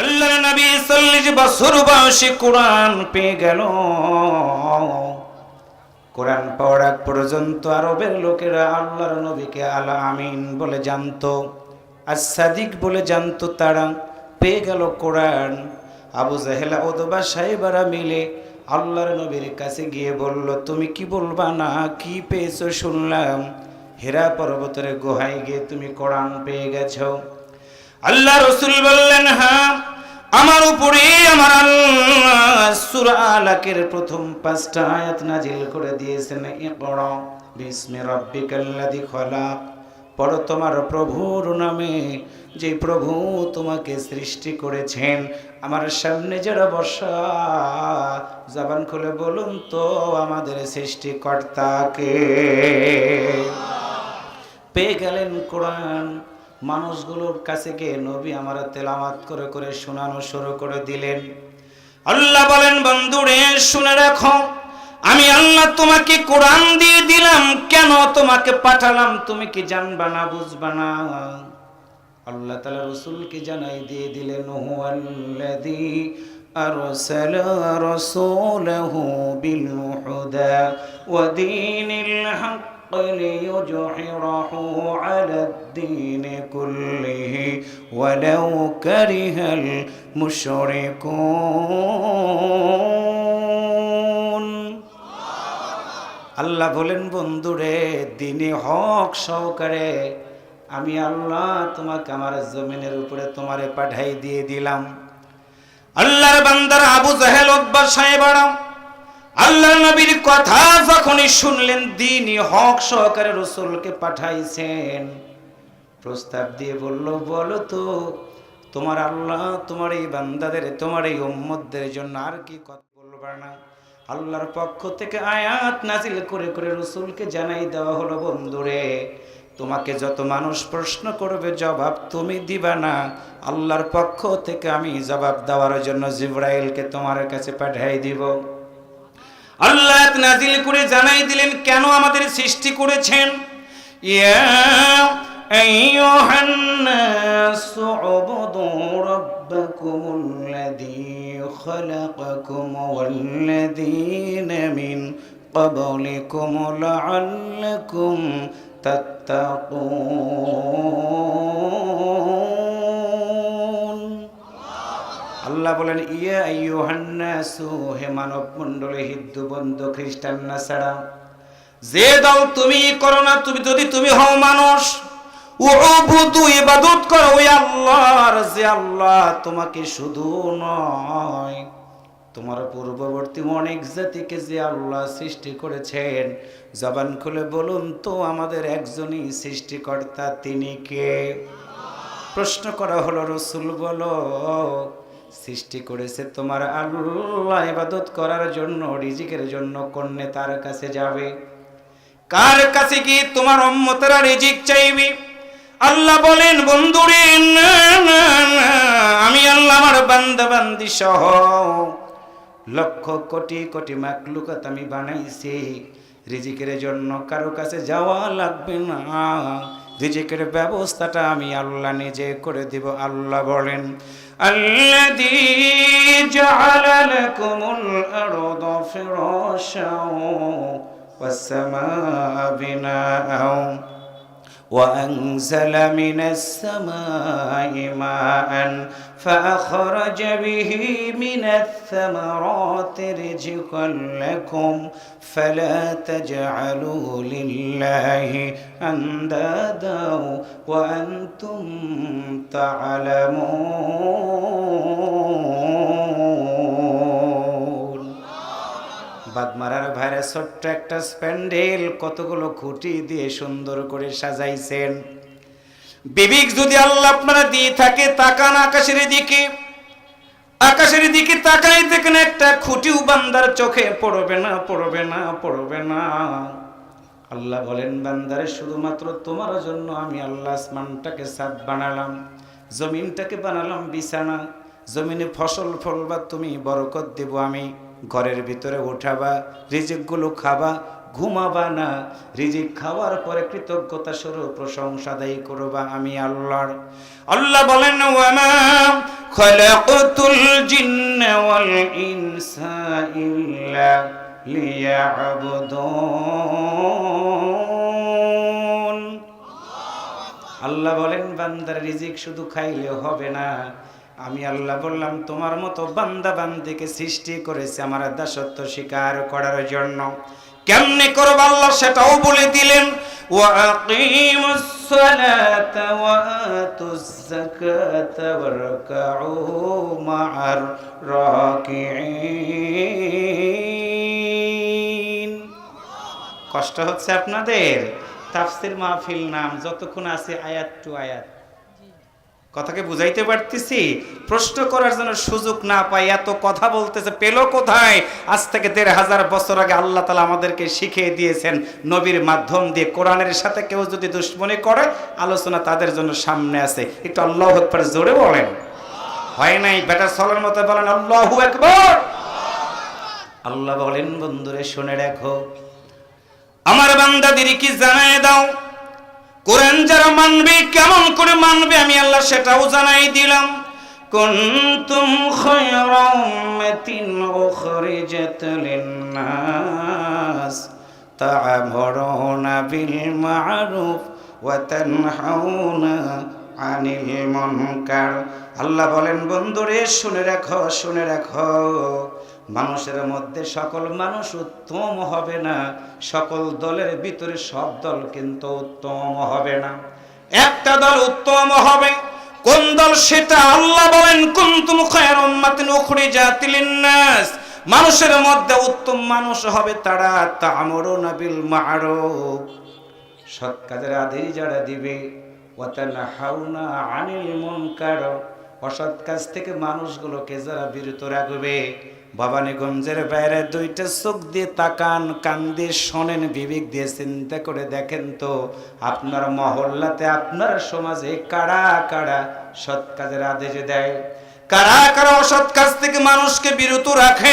আল্লাহর নবী 40 বছর বয়সে কোরআন পেয়ে গেল। কোরআন পড়ার আগ পর্যন্ত আরবের লোকেরা আল্লাহর নবীকে আল আমিন বলে জানতো, as-সাদিক বলে জানতো। তারা পেয়ে গেল কোরআন। আবু জাহেল উতবা সাহেবরা মিলে আল্লাহর নবীর কাছে গিয়ে বলল, তুমি কি বলবা না, কি পেয়েছো শুনলাম হেরা পর্বতের গুহায় গিয়ে তুমি কোরআন পেয়ে গেছো। আল্লাহ রাসূল বললেন, হ্যাঁ, আমার উপরে আমার আল্লাহ সূরা আলাকের প্রথম 5টা আয়াত নাজিল করে দিয়েছেন, ইকরা বিসমি রাব্বিকাল্লাযী খলাক, পড়ো তোমার প্রভুর নামে, যে প্রভু তোমাকে সৃষ্টি করেছেন। আমার সামনে যারা বসা, জবান খুলে বলুন তো আমাদের সৃষ্টিকর্তাকে। পেয়ে গেলেন কোরআন। মানুষগুলোর কাছে গিয়ে নবী আমার তেলাওয়াত করে করে শোনানো শুরু করে দিলেন। আল্লাহ বলেন, বন্ধুরে শুনে রাখো, আমি আল্লাহ তোমাকে কোরআন দিয়ে দিলাম, কেন তোমাকে পাঠালাম তুমি কি জানবা না, বুঝবা না? আল্লাহ তাআলা রাসূলকে জানাই দিয়ে দিলেন, হুয়াল্লাযী আরসালা রাসূলাহু বিল হুদা ওয়া দীনিল হক ليظهره على الدين كله ولو كره المشركون। আল্লাহ বলেন, বন্ধুরে দ্বীনে হক সহকারে আমি আল্লাহ তোমাকে আমার জমিনের উপরে তোমারে পাঠাই দিয়ে দিলাম। আল্লাহর বান্দারা আবু জাহেল উতবা সাহেবরা আল্লাহর নবীর কথা যখনই শুনলেন, দ্বীনি হক সহকারে রাসূলকে পাঠাইছেন, প্রস্তাব দিয়ে বলল, বলো তো তোমার আল্লাহ তোমার এই বান্দাদের, তোমার এই উম্মতদের জন্য আর কি কথা বলবা না? আল্লাহর পক্ষ থেকে আয়াত নাজিল করে করে রাসূলকে জানাই দেওয়া হলো, বন্ধুরে তোমাকে যত মানুষ প্রশ্ন করবে জবাব তুমি দিবা না, আল্লাহর পক্ষ থেকে আমি জবাব দেওয়ার জন্য জিবরাইলকে তোমার কাছে পাঠিয়ে দিব। আল্লাহ নাজিল করে জানাই দিলেন কেন আমাদের সৃষ্টি করেছেন। ইয়া আইয়ুহান নাসু উবুদু রাব্বাকুমুল্লাযী খালাকাকুম ওয়াল্লাযীনা মিন ক্বাবলিকুম লাআল্লাকুম তাত্তাকুন। আল্লাহ বলেন, ইয়া আইয়ুহান নাসু, হে মানব মণ্ডলী, হিন্দু বন্ধু খ্রিস্টান নাসারা, যে দল তুমি করো না, তুমি হও মানুষ, উবুদু ইবাদত করো ওই আল্লাহর, যে আল্লাহ তোমাকে শুধু নয় তোমার পূর্ববর্তী অনেক জাতিকে যে আল্লাহ সৃষ্টি করেছেন। জবান খুলে বলুন তো আমাদের একজনই সৃষ্টিকর্তা, তিনি কে? প্রশ্ন করা হলো, রাসূল বলো, সৃষ্টি করেছে তোমার আল্লাহ, ইবাদত করার জন্য, রিজিকের জন্য কোন নেতার কাছে যাবে? কার কাছে গিয়ে তোমার উম্মতেরা রিজিক চাইবে? আল্লাহ বলেন, বন্ধুরে আমি আল্লাহ আমার বান্দা বান্দি সহ লক্ষ কোটি কোটি মাখলুকাত আমি বানাইছি, রিজিকের জন্য কারো কাছে যাওয়া লাগবে না, রিজিকের ব্যবস্থাটা আমি আল্লাহ নিজে করে দিব। আল্লাহ বলেন, আল্লাযী জাআলা লাকুমুল আরদা ফিরাশাও ওয়াস সামাআ বিনাআও وأنزل من السماء ماء فأخرج به من الثمرات رزقا لكم فلا تجعلوا لله أندادا وأنتم تعلمون। বাগমারার ভাইরা ছোট্ট একটা স্প্যান্ডেল কতগুলো খুঁটি দিয়ে সুন্দর করে সাজাইছেন। বিবেক যদি আল্লাহ আপনারা দিয়ে থাকে, তাকান আকাশের দিকে, আকাশের দিকে তাকাই দেখেন একটা খুঁটিও বান্দার চোখে পড়বে না, পড়বে না, পড়বে না। আল্লাহ বলেন, বান্দারে শুধুমাত্র তোমার জন্য আমি আল্লাহ আসমানটাকে ছাদ বানালাম, জমিনটাকে বানালাম বিছানা, জমিনে ফসল ফলবা তুমি, বরকত দেব আমি, ঘরের ভিতরে উঠাবা, রিজিকগুলো খাবা, ঘুমাবা না, রিজিক খাওয়ার পরে কৃতজ্ঞতা স্বরূপ প্রশংসা আদায় করবা আমি আল্লাহর। আল্লাহ বলেন, ওয়ামা খালাকতুল জিন্না ওয়াল ইনসা ইল্লা লিয়াবুদুন। আল্লাহ বলেন বান্দার রিজিক শুধু খাইলে হবে না, আমি আল্লাহ বললাম তোমার মতো বান্দা বান্দিকে সৃষ্টি করেছি আমার দাসত্ব স্বীকার করার জন্য। কেমনে করব আল্লাহ সেটাও বলে দিলেন, ওয়া আকিমুস সালাতা ওয়া আতুজ যাকাতা ওয়ারকাউ মা'আর রাকিঈন। কষ্ট হচ্ছে আপনাদের? তাফসীর মাহফিল নাম, যতক্ষণ আছে আয়াত টু আয়াত। কথাকে বুঝাইতে পারতেছি? প্রশ্ন করার জন্য সুযোগ না পাই, এত কথা বলতেছে, পেল কোথায়? আজ থেকে ১৫০০ বছর আগে আল্লাহ তাআলা আমাদেরকে শিখিয়ে দিয়েছেন নবীর মাধ্যম দিয়ে। কোরআনের সাথে কেউ যদি দুশ্মনী করে, আলোচনা তাদের জন্য সামনে আছে। একটু আল্লাহু আকবার জোরে বলেন। হয় নাই বেটা সলার মতো বলেন আল্লাহু আকবার। আল্লাহ বলেন বন্ধুরে শুনে রাখো, আমার বান্দাদেরকে জানায় দাও, কোরআন যারা মানবে কেমন করে মানবে আমি আল্লাহ সেটাও জানাই দিলাম। কুনতুম খায়রা উম্মাতিন উখরিজাত লিন-নাস তা'মুরুনা বিল মা'রুফ ওয়া তানহাউনা আনিল মুনকার। আল্লাহ বলেন বন্ধুরে শুনে রাখো, শুনে রাখো, মানুষের মধ্যে সকল মানুষ উত্তম হবে না, সকল দলের ভিতরে সব দল কিন্তু উত্তম হবে না। একটা দল উত্তম হবে। কোন দল সেটা? আল্লাহ বলেন কুনতুম খায়রা উম্মাতিন উখরিজাত লিন-নাস, মানুষের মধ্যে উত্তম মানুষ হবে তারা তা'মুরুনা বিল মা'রুফ, সৎ কাজের আদেশ যারা দিবে, ওয়া তানহাউনা আনিল মুনকার, অসৎ কাজ থেকে মানুষগুলোকে যারা বিরত রাখবে। ভবানীগঞ্জের বাইরে দুইটা চোখ দিয়ে তাকান, কান দিয়ে শোনেন, বিবেক দিয়ে চিন্তা করে দেখেন তো আপনার মহল্লাতে, আপনার সমাজে কারা কারা সৎ কাজের আদেশ দেয়, কারা কারা অসৎ কাজ থেকে মানুষকে বিরত রাখে,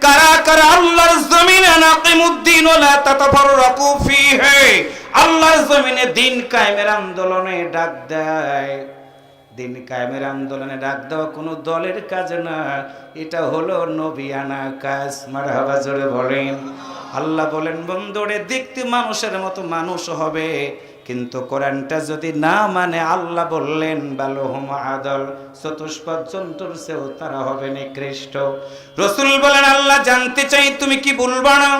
কারা কারা আল্লাহর জমিনে নাকিমুদ্দিন ওয়ালা তাতাফাররাকু ফীহি, আল্লাহর জমিনে দিন কায়েমের আন্দোলনে ডাক দেয়। দিন কায়েমের আন্দোলনে ডাক দেওয়া কোনো দলের কাজ না, এটা হলো নবিয়ানা কাজ। মারহাবা জোরে বলেন। আল্লাহ বলেন বন্ধুরে দেখতে মানুষের মতো মানুষ হবে, কিন্তু কোরআনটা যদি না মানে আল্লাহ বললেন বালহুম আদল, চতুষ্পদ জন্তুর চেয়েও তারা হবে নিকৃষ্ট। রাসূল বলেন আল্লাহ জানতে চাই তুমি কি বলবা না?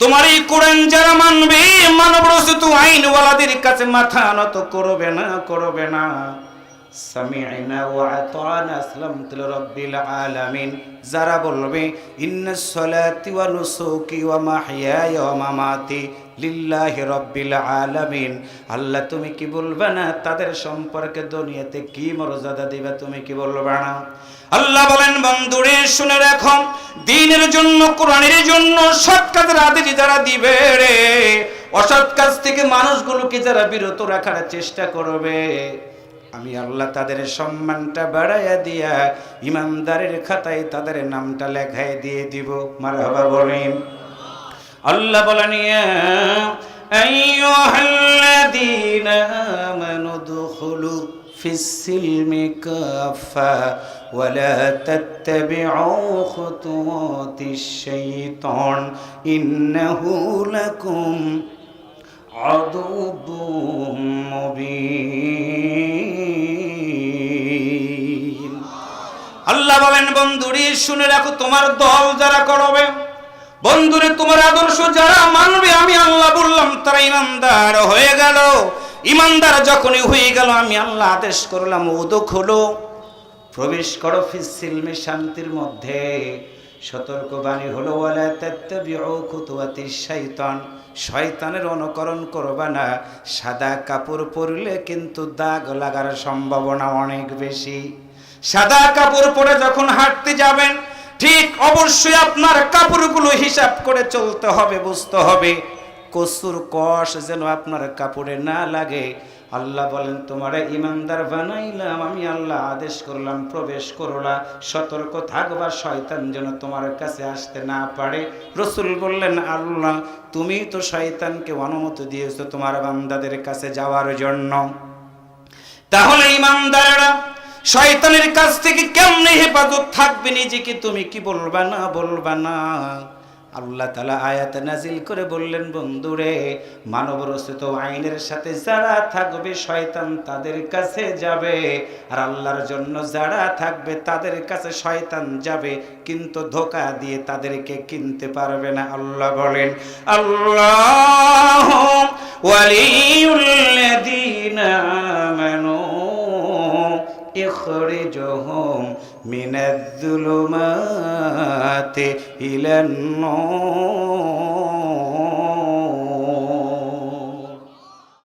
তোমার এই কোরআন যারা মানবে, মানব রসুল আইনওয়ালাদের কাছে মাথা নত করবে না, করবে না। সামি'না ওয়া আতা'না আসলামতু লিরাব্বিল আলামিন যারা বলবে ইন্নাস সালাতি ওয়া নুসুকি ওয়া মাহইয়ায়া ওয়া মামাতি লিল্লাহি রাব্বিল আলামিন, আল্লাহ তুমি কি বলবা না তাদের সম্পর্কে দুনিয়াতে কি মর্যাদা দিবা? তুমি কি বলবা না? আল্লাহ বলেন বন্ধুরে শুনে রাখো, দ্বীনের জন্য, কোরআনের জন্য সৎ কাজের আদেশ যারা দিবে রে, অসৎ কাজ থেকে মানুষগুলোকে যারা বিরত রাখার চেষ্টা করবে, আমি আল্লাহ তাদের সম্মানটা বাড়াইয়া দিয়া ইমানদারের খাতায় তাদের নামটা লেখায় দিয়ে দিব। মারহাবা বলেন। আল্লাহ বলেন ইয়া আইয়ুহাল্লাযীনা আমানু দুখুলু ফিস-সিলমি কাফা ওয়া লা তাত্তাবিউ খুতুওয়াতিশ শাইতান ইন্নাহু লাকুম আদুউম মুবিন। আল্লাহ বলেন বন্ধুরে শুনে রাখো, তোমার দল যারা করবে, বন্ধুরে তোমার আদর্শ যারা মানবে, আমি আল্লাহ বললাম তারা ইমানদার হয়ে গেল। ইমানদার যখনই হয়ে গেল আমি আল্লাহ আদেশ করলাম উদখুলু, প্রবেশ করো ফিস-সিলমি, শান্তির মধ্যে। সতর্কবাণী হলো ওয়ালা তাত্তাবিউ খুতুওয়াতিশ শাইতান, শয়তানের অনুকরণ করবা না। সাদা কাপড় পরলে কিন্তু দাগ লাগার সম্ভাবনা অনেক বেশি। সাদা কাপড় পরে যখন হাঁটতে যাবেন, ঠিক অবশ্যই আপনার কাপড়গুলো হিসাব করে চলতে হবে, বুঝতে হবে কসুর কষ যেন আপনার কাপড়ে না লাগে। আল্লাহ বলেন তোমারে ইমানদার বানাইলাম, আমি আল্লাহ আদেশ করলাম প্রবেশ করলা, সতর্ক থাকবা শয়তান যেন তোমার কাছে আসতে না পারে। রাসূল বললেন আল্লাহ তুমি তো শয়তানকে অনুমতি দিয়েছো তোমার বান্দাদের কাছে যাওয়ার জন্য, তাহলে ইমানদাররা শয়তানের কাছ থেকে কেমনে হেফাজত থাকবে নিজেকে তুমি কি বলবা না আল্লাহ তাআলা আয়াত নাজিল করে বললেন, বন্ধুরে মানব রচিত আইনের সাথে যারা থাকবে শয়তান তাদের কাছে যাবে, আর আল্লাহর জন্য যারা থাকবে তাদের কাছে শয়তান যাবে, কিন্তু ধোঁকা দিয়ে তাদেরকে কিনতে পারবে না। আল্লাহ বলেন, আল্লাহু ওয়ালিউল্লাযীনা আমানু ইখরিজুহুম মিনাজ-যুলুমাতি ইলান-নূর